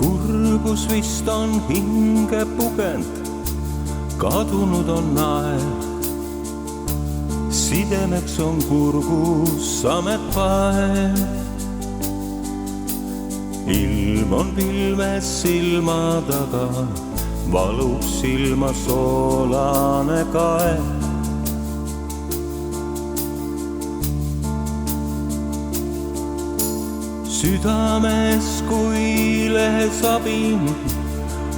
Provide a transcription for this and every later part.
Kurbus vist on hinge pugend, kadunud on naer. Sidemeks on kurgus ametpaev. Ilm on pilves silma taga, valub silma soolane kaev. Südames kui lehesabin,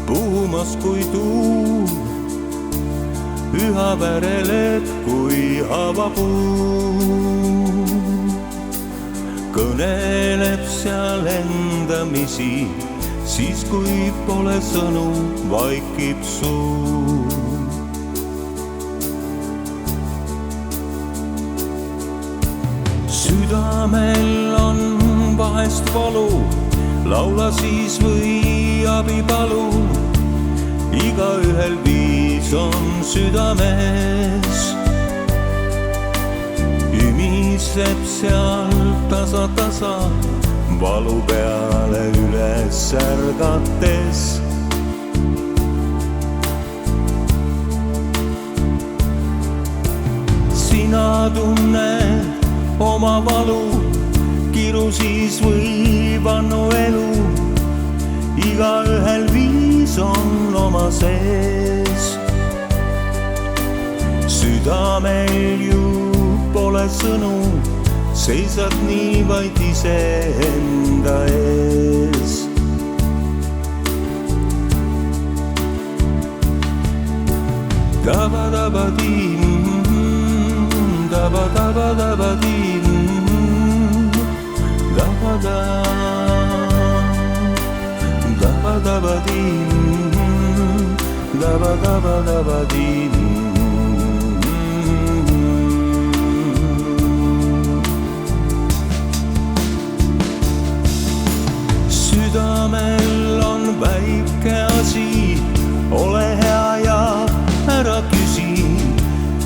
puhumas kui tuul, üha vereled kui havapuu. Kõneleb seal endamisi, siis kui pole sõnu, vaikib suu. Südamel on vahest valu, laula siis või abi palu. Igaühel viis on südames, ümiseb seal tasa-tasa, valu peale üles ärgates. Sina tunned oma valu, kiru siis või vannu elu. Igaühel viis on oma sees, südamel ju pole sõnu, seisad nii vaid iseenda ees. Daba-daba-dim, daba-daba-daba-dim, daba-da, daba-daba-dim, daba-daba-daba-dim. Südamel on väike asi, ole hea ja ära küsi.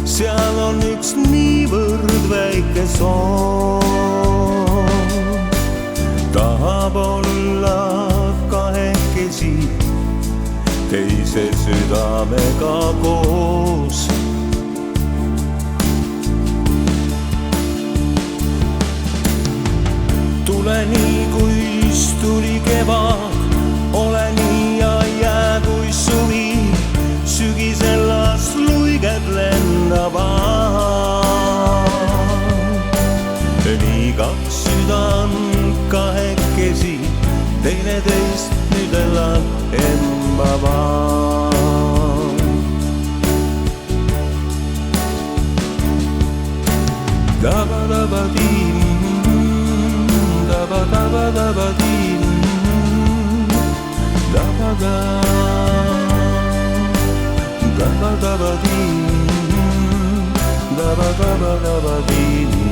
Seal on üks niivõrd väike soov, tahab olla kahekesi, teise südamega koos. Tule nii, kuis tuli kevad, ole nii ja jää kui suvi. Sügisel las luiged lendavad, nii kaks südan kahekesi, teineteist nüüd elab embavad. Daba-daba-dim, daba-daba-daba-dim, daba-da, daba-daba-dim, daba-daba-daba-dim.